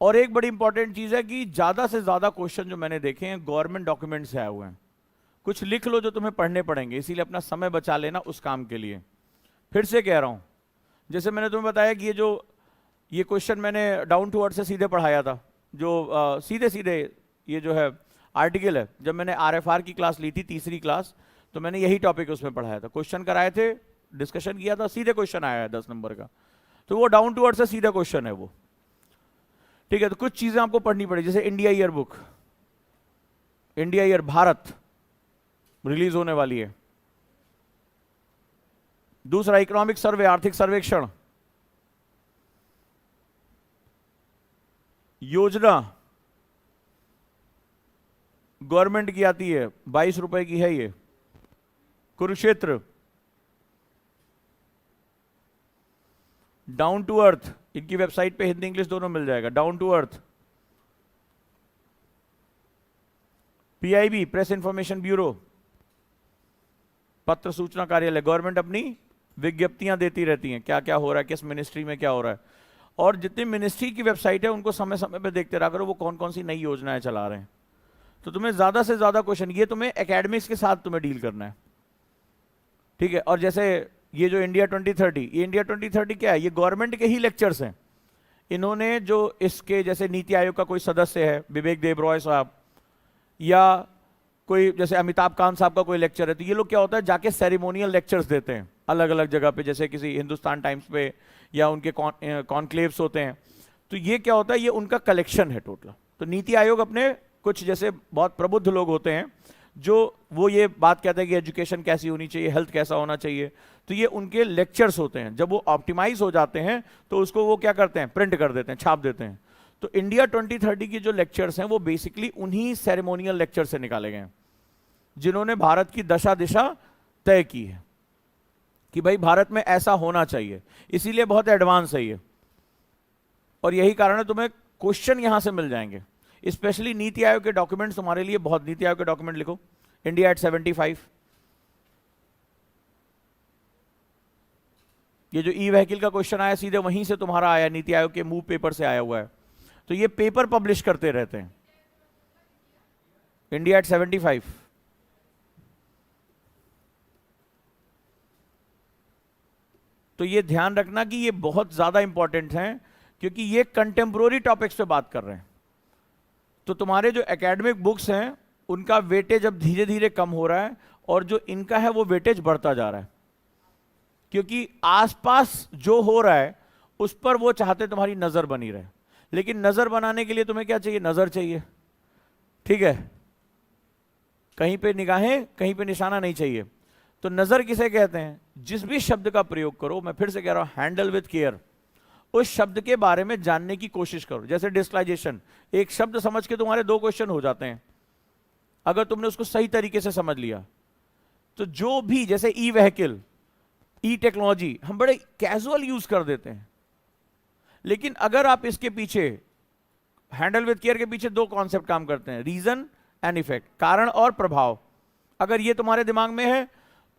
और एक बड़ी इंपॉर्टेंट चीज है कि ज्यादा से ज्यादा क्वेश्चन जो मैंने देखे हैं गवर्नमेंट डॉक्यूमेंट से आए हुए हैं। कुछ लिख लो जो तुम्हें पढ़ने पड़ेंगे, इसीलिए अपना समय बचा लेना उस काम के लिए। फिर से कह रहा हूं, जैसे मैंने तुम्हें बताया कि ये क्वेश्चन मैंने डाउन टू अर्थ से सीधे पढ़ाया था, जो सीधे सीधे ये जो है आर्टिकल है। जब मैंने आरएफआर की क्लास ली थी, तीसरी क्लास, तो मैंने यही टॉपिक उसमें पढ़ाया था, क्वेश्चन कराए थे, डिस्कशन किया था, सीधे क्वेश्चन आया है 10 नंबर का। तो वो डाउन टू अर्थ से सीधा क्वेश्चन है वो, ठीक है। तो कुछ चीजें आपको पढ़नी पड़ेगी, जैसे India year book, India year Bharat release होने वाली है। दूसरा इकोनॉमिक सर्वे, आर्थिक सर्वेक्षण, योजना गवर्नमेंट की आती है, 22 रुपए की है ये। कुरुक्षेत्र, डाउन टू अर्थ, इनकी वेबसाइट पे हिंदी इंग्लिश दोनों मिल जाएगा, down to earth. PIB, press information bureau, पत्र सूचना कार्यालय, गवर्नमेंट अपनी विज्ञप्तियां देती रहती हैं, क्या क्या हो रहा है, किस मिनिस्ट्री में क्या हो रहा है। और जितनी मिनिस्ट्री की वेबसाइट है उनको समय समय पे देखते रहा करो, वो कौन कौन सी नई योजनाएं चला रहे हैं। तो तुम्हें ज्यादा से ज्यादा क्वेश्चन, ये तुम्हें एकेडमिक्स के साथ तुम्हें डील करना है, ठीक है। और जैसे ये जो इंडिया 2030, ये इंडिया 2030 क्या है, ये गवर्नमेंट के ही लेक्चर्स हैं। इन्होंने जो इसके, जैसे नीति आयोग का कोई सदस्य है, विवेक देबरॉय साहब, या कोई जैसे अमिताभ कांत साहब का कोई लेक्चर है, तो ये लोग क्या होता है जाके सेरेमोनियल लेक्चर्स देते हैं अलग अलग जगह पे, जैसे किसी हिंदुस्तान टाइम्स पे, या उनके कॉन्क्लेव्स होते हैं। तो ये क्या होता है, ये उनका कलेक्शन है टोटल। तो नीति आयोग अपने कुछ जैसे बहुत प्रबुद्ध लोग होते हैं, जो वो ये बात कहते हैं कि एजुकेशन कैसी होनी चाहिए, हेल्थ कैसा होना चाहिए, तो ये उनके लेक्चर्स होते हैं। जब वो ऑप्टिमाइज हो जाते हैं तो उसको वो क्या करते हैं, प्रिंट कर देते हैं, छाप देते हैं। तो इंडिया 2030 की जो लेक्चर्स हैं वो बेसिकली उन्हीं सेरेमोनियल लेक्चर से निकाले गए हैं, जिन्होंने भारत की दशा दिशा तय की है कि भाई भारत में ऐसा होना चाहिए। इसीलिए बहुत एडवांस है ये, और यही कारण है तुम्हें क्वेश्चन यहां से मिल जाएंगे। स्पेशली नीति आयोग के डॉक्यूमेंट्स तुम्हारे लिए बहुत, नीति आयोग के डॉक्यूमेंट लिखो, इंडिया एट 75, ये जो ई व्हीकल का क्वेश्चन आया सीधे वहीं से तुम्हारा आया, नीति आयोग के मूव पेपर से आया हुआ है। तो ये पेपर पब्लिश करते रहते हैं, इंडिया एट 75। तो ये ध्यान रखना कि ये बहुत ज्यादा इंपॉर्टेंट है, क्योंकि ये कंटेम्प्रोरी टॉपिक्स पे बात कर रहे हैं। तो तुम्हारे जो एकेडमिक बुक्स हैं उनका वेटेज अब धीरे धीरे कम हो रहा है, और जो इनका है वो वेटेज बढ़ता जा रहा है, क्योंकि आसपास जो हो रहा है उस पर वो चाहते तुम्हारी नजर बनी रहे। लेकिन नजर बनाने के लिए तुम्हें क्या चाहिए, नजर चाहिए, ठीक है। कहीं पे निगाहें, कहीं पे निशाना नहीं चाहिए। तो नजर किसे कहते हैं, जिस भी शब्द का प्रयोग करो, मैं फिर से कह रहा हूं, हैंडल विथ केयर, उस शब्द के बारे में जानने की कोशिश करो। जैसे डिस्क्लाइजेशन, एक शब्द समझ के तुम्हारे 2 क्वेश्चन हो जाते हैं अगर तुमने उसको सही तरीके से समझ लिया। तो जो भी, जैसे ई व्हीकल, ई टेक्नोलॉजी, हम बड़े कैजुअल यूज कर देते हैं, लेकिन अगर आप इसके पीछे, हैंडल विथ केयर के पीछे 2 कॉन्सेप्ट काम करते हैं, रीजन एंड इफेक्ट, कारण और प्रभाव। अगर ये तुम्हारे दिमाग में है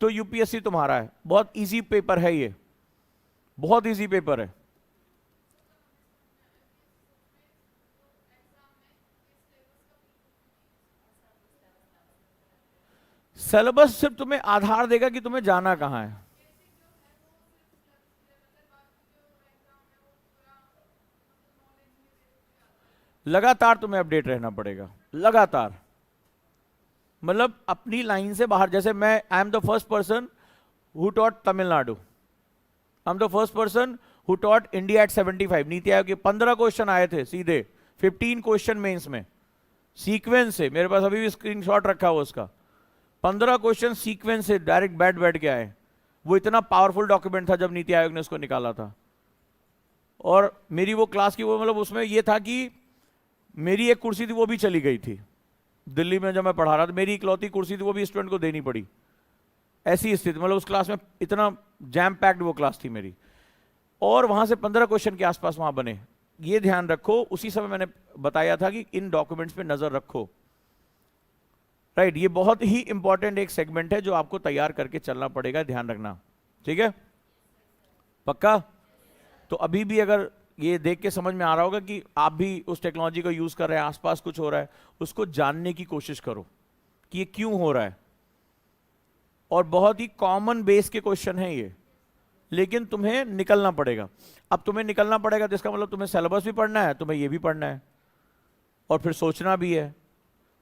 तो यूपीएससी तुम्हारा है। बहुत इजी पेपर है ये, बहुत इजी पेपर है। सिलेबस सिर्फ तुम्हें आधार देगा कि तुम्हें जाना कहां है। लगातार तुम्हें अपडेट रहना पड़ेगा, लगातार। मतलब अपनी लाइन से बाहर, जैसे मैं, I am the first person who taught Tamil Nadu, I am the first person who taught India at 75। NITI Aayog के 15 क्वेश्चन आए थे सीधे, 15 क्वेश्चन मेंस में सीक्वेंस से, मेरे पास अभी भी स्क्रीनशॉट रखा हुआ उसका। 15 क्वेश्चन सीक्वेंस से डायरेक्ट बैठ के आए। वो इतना पावरफुल डॉक्यूमेंट था जब नीति आयोग ने उसको निकाला था। और मेरी वो क्लास की, वो मतलब उसमें ये था कि मेरी एक कुर्सी थी वो भी चली गई थी दिल्ली में, जब मैं पढ़ा रहा था मेरी इकलौती कुर्सी थी, वो भी स्टूडेंट को देनी पड़ी। ऐसी स्थिति, मतलब उस क्लास में इतना जैम पैक्ड वो क्लास थी मेरी, और वहां से 15 क्वेश्चन के आसपास वहां बने। ये ध्यान रखो, उसी समय मैंने बताया था कि इन डॉक्यूमेंट्स पे नजर रखो, राइट। ये बहुत ही इंपॉर्टेंट एक सेगमेंट है जो आपको तैयार करके चलना पड़ेगा, ध्यान रखना, ठीक है, पक्का। तो अभी भी अगर ये देख के समझ में आ रहा होगा कि आप भी उस टेक्नोलॉजी को यूज कर रहे हैं, आसपास कुछ हो रहा है, उसको जानने की कोशिश करो कि ये क्यों हो रहा है। और बहुत ही कॉमन बेस के क्वेश्चन है ये, लेकिन तुम्हें निकलना पड़ेगा। अब तुम्हें निकलना पड़ेगा तो इसका मतलब तुम्हें सिलेबस भी पढ़ना है, तुम्हें ये भी पढ़ना है और फिर सोचना भी है।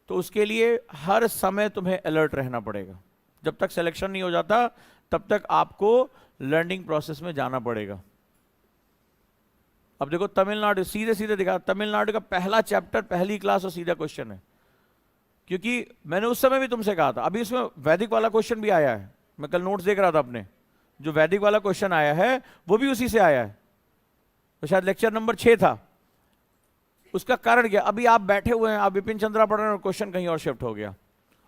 तो उसके लिए हर समय तुम्हें अलर्ट रहना पड़ेगा। जब तक सिलेक्शन नहीं हो जाता तब तक आपको लर्निंग प्रोसेस में जाना पड़ेगा। अब देखो तमिलनाडु, सीधे सीधे दिखा, तमिलनाडु का पहला चैप्टर पहली क्लास और सीधा क्वेश्चन है, क्योंकि मैंने उस समय भी तुमसे कहा था। अभी इसमें वैदिक वाला क्वेश्चन भी आया है, मैं कल नोट्स देख रहा था अपने, जो वैदिक वाला क्वेश्चन आया है वो भी उसी से आया है, तो शायद लेक्चर नंबर 6 था। उसका कारण क्या, अभी आप बैठे हुए हैं, आप विपिन चंद्रा पढ़ रहे हैं और क्वेश्चन कहीं और शिफ्ट हो गया।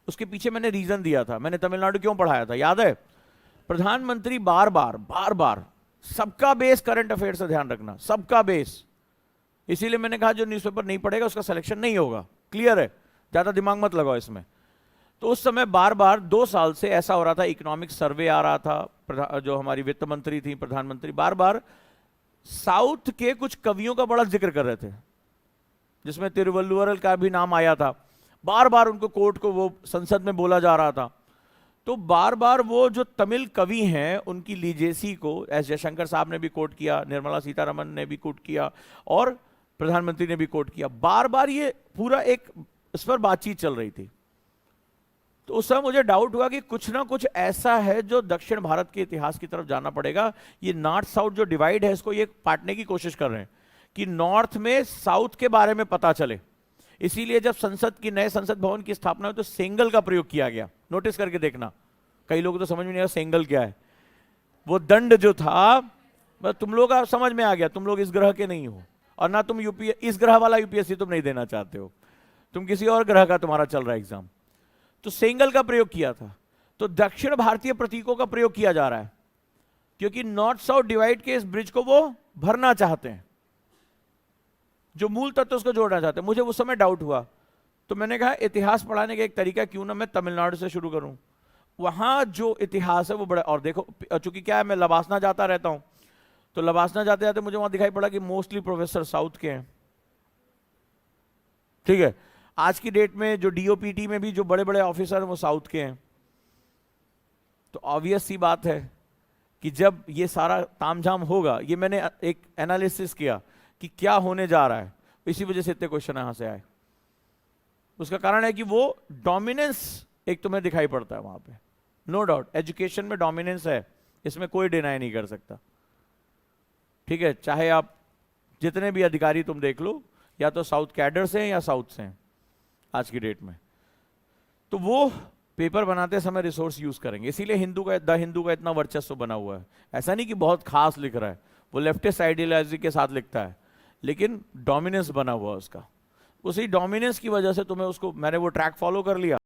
उसके पीछे मैंने रीजन दिया था, मैंने तमिलनाडु क्यों पढ़ाया था, याद है? प्रधानमंत्री बार बार सबका बेस करंट अफेयर से ध्यान रखना, सबका बेस। इसीलिए मैंने कहा जो न्यूज़पेपर नहीं पढ़ेगा उसका सिलेक्शन नहीं होगा, क्लियर है, ज्यादा दिमाग मत लगाओ इसमें। तो उस समय बार 2 साल से ऐसा हो रहा था, इकोनॉमिक सर्वे आ रहा था, जो हमारी वित्त मंत्री थी, प्रधानमंत्री बार साउथ के कुछ कवियों का बड़ा जिक्र कर रहे थे, जिसमें तिरुवल्लुवर का भी नाम आया था। बार उनको कोर्ट को वो संसद में बोला जा रहा था। तो बार वो जो तमिल कवि हैं उनकी लीजेसी को एस जयशंकर साहब ने भी कोट किया, निर्मला सीतारमन ने भी कोट किया और प्रधानमंत्री ने भी कोट किया। बार ये पूरा एक इस पर बातचीत चल रही थी। तो उस समय मुझे डाउट हुआ कि कुछ ना कुछ ऐसा है जो दक्षिण भारत के इतिहास की तरफ जाना पड़ेगा। ये नॉर्थ साउथ जो डिवाइड है इसको ये पाटने की कोशिश कर रहे हैं कि नॉर्थ में साउथ के बारे में पता चले। इसीलिए जब संसद की नए संसद भवन की स्थापना हुई तो सेंगल का प्रयोग किया गया। नोटिस करके देखना, कई लोगों को तो समझ में नहीं आया सेंगल क्या है। वो दंड जो था, बस तुम लोग आप समझ में आ गया, तुम लोग इस ग्रह के नहीं हो और ना तुम इस ग्रह वाला यूपीएससी तुम नहीं देना चाहते हो, तुम किसी और ग्रह का तुम्हारा चल रहा है एग्जाम। तो सेंगल का प्रयोग किया था। तो दक्षिण भारतीय प्रतीकों का प्रयोग किया जा रहा है क्योंकि नॉर्थ साउथ डिवाइड के इस ब्रिज को वो भरना चाहते हैं, जो मूल तत्व उसको जोड़ना चाहते हैं। मुझे उस समय डाउट हुआ तो मैंने कहा इतिहास पढ़ाने का एक तरीका क्यों ना मैं तमिलनाडु से शुरू करूं, वहां जो इतिहास है वो बड़ा। और देखो चूंकि क्या है, मैं लबासना जाता रहता हूं, तो लबासना जाते जाते मुझे वहां दिखाई पड़ा कि मोस्टली प्रोफेसर साउथ के हैं। ठीक है, आज की डेट में जो डीओपीटी में भी जो बड़े बड़े ऑफिसर हैं वो साउथ के हैं। तो ऑब्वियस सी बात है कि जब ये सारा तामझाम होगा, ये मैंने एक एनालिसिस किया कि क्या होने जा रहा है, इसी वजह से इतने क्वेश्चन यहां से आए। उसका कारण है कि वो डोमिनेंस एक तुम्हें दिखाई पड़ता है वहां पे, नो डाउट एजुकेशन में डोमिनेंस है, इसमें कोई डिनाई नहीं कर सकता। ठीक है, चाहे आप जितने भी अधिकारी तुम देख लो, या तो साउथ कैडर से हैं या साउथ से हैं आज की डेट में। तो वो पेपर बनाते समय रिसोर्स यूज करेंगे, इसीलिए द हिंदू का इतना वर्चस्व बना हुआ है। ऐसा नहीं कि बहुत खास लिख रहा है, वो लेफ्टिस्ट आइडियोलॉजी के साथ लिखता है, लेकिन डोमिनेंस बना हुआ है उसका। उसी डोमिनेंस की वजह से तुम्हें उसको, मैंने वो ट्रैक फॉलो कर लिया